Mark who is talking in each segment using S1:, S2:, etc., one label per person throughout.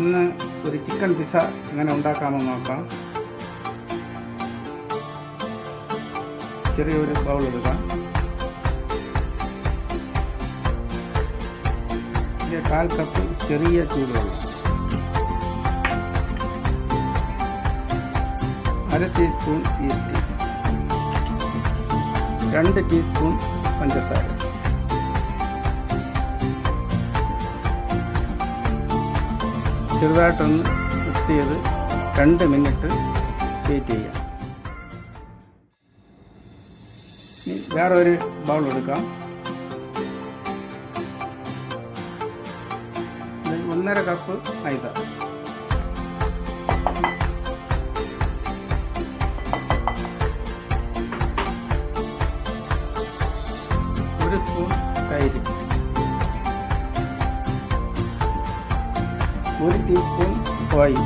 S1: ഇന്ന് ഒരു chicken pizza എങ്ങനെ ഉണ്ടാക്കാമെന്ന് നോക്കാം. ചെറിയൊരു ബൗൾ എടുക്കാം. ഇതിൽ 1/4 കപ്പ് ചെറിയ ചൂടുവെള്ളം, 1/2 ടീസ്പൂൺ ഈസ്റ്റ്, 2 ടീസ്പൂൺ പഞ്ചസാര, ചെറുതായിട്ടൊന്ന് മിക്സ് ചെയ്ത് 2 മിനിറ്റ് വെയിറ്റ് ചെയ്യാം. ഇനി വേറൊരു ബൗൾ എടുക്കാം. 1/2 കപ്പ് മൈദ, 1 സ്പൂൺ തൈര്, 1 ടീസ്പൂൺ ഓയിൽ,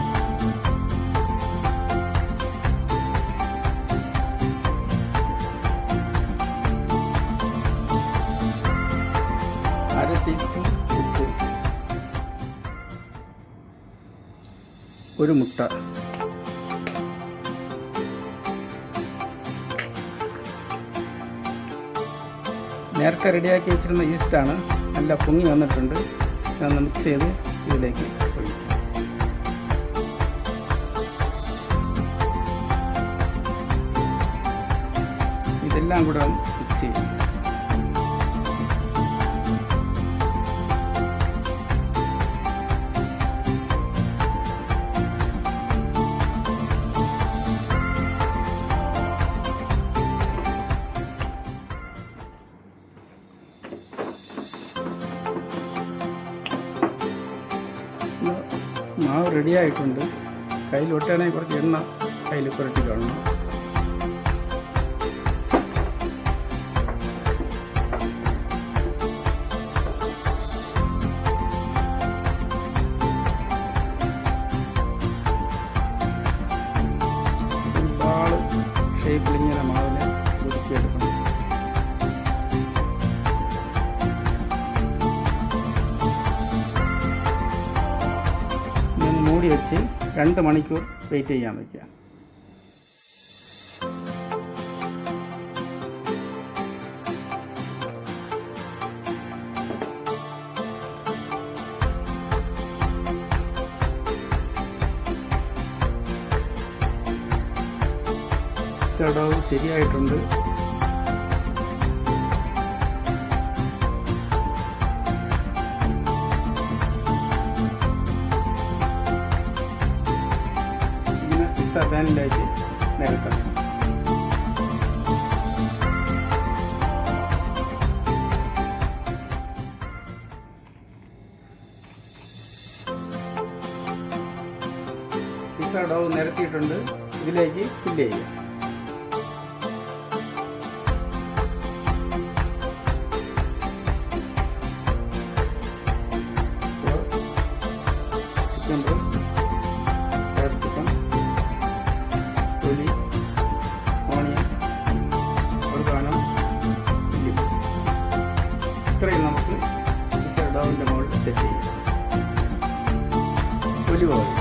S1: 1/2 ടീസ്പൂൺ ഉപ്പ്, 1 മുട്ട. നേരത്തെ റെഡിയാക്കി വെച്ചിരുന്ന ഈസ്റ്റാണ്, നല്ല പൊങ്ങി വന്നിട്ടുണ്ട്. ഇതൊന്ന് മിക്സ് ചെയ്ത് ഇതിലേക്ക് ഒഴിക്കും. ഇതെല്ലാം കൂടെ മിക്സ് ചെയ്യും. മാവ് റെഡിയായിട്ടുണ്ട്. കയ്യിൽ ഒട്ടാണെങ്കിൽ കുറച്ച് എണ്ണ കയ്യിൽ പുരട്ടി കാണണം. ഒരു ബാള് ഷേപ്പിൽ ഇങ്ങനെ മാവിനെ ഒതുക്കിയെടുക്കണം. മൂടി വെച്ച് 2 മണിക്കൂർ വെയിറ്റ് ചെയ്യാൻ വയ്ക്കുക. ചടവ് ശരിയായിട്ടുണ്ട്. പാനിലേക്ക് നിരത്തണം. പിസ്സ ഡോ നിരത്തിയിട്ടുണ്ട്. ഇതിലേക്ക് ഫില്ല് ചെയ്യുക. Chicken breast, capsicum, onion, organo, chilli. ഇത്രയും നമുക്ക് പിസ്സ ഡോവിൻ്റെ മുകളിൽ സെറ്റ് ചെയ്യാം. Olive oil,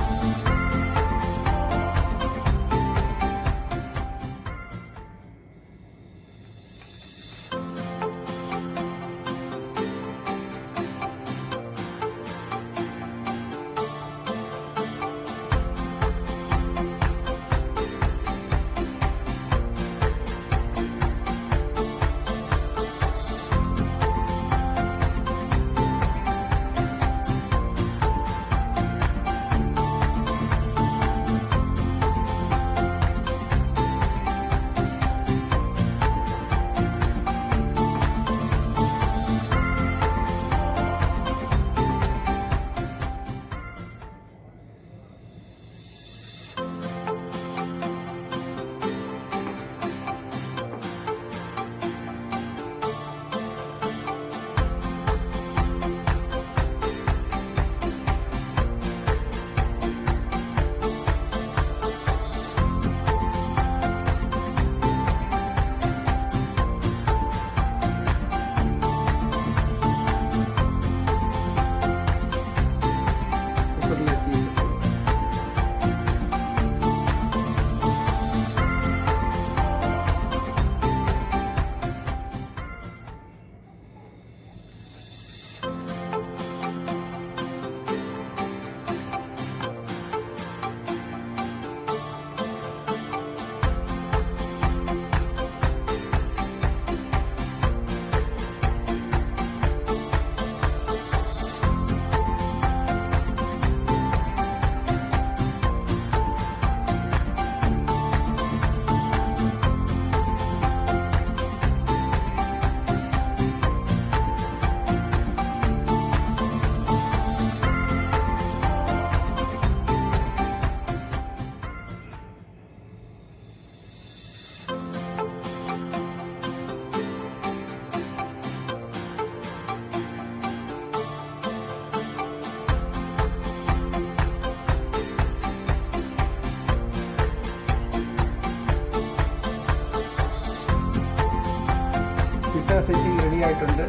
S1: pizza setting ready ആയിട്ടുണ്ട്.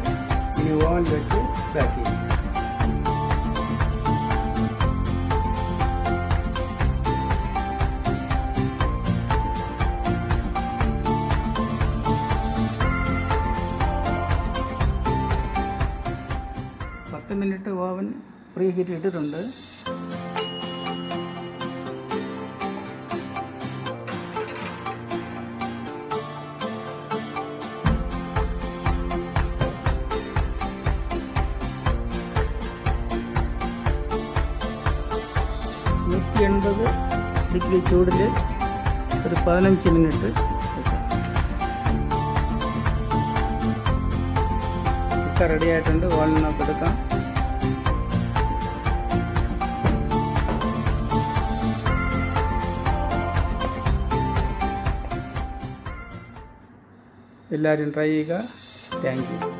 S1: ഇനി ഓവനിൽ വെച്ച് ബേക്ക് ചെയ്യും. മിനിറ്റ് ഓവൻ പ്രീ ഹീറ്റ് ഇട്ടിട്ടുണ്ട്. ഡിഗ്രി ചൂടിൽ ഒരു 15 മിനിറ്റ് പിസ്സ റെഡി ആയിട്ടുണ്ട്. ഓവനിൽ നമുക്ക് എടുക്കാം. എല്ലാവരും ട്രൈ ചെയ്യുക. Thank you.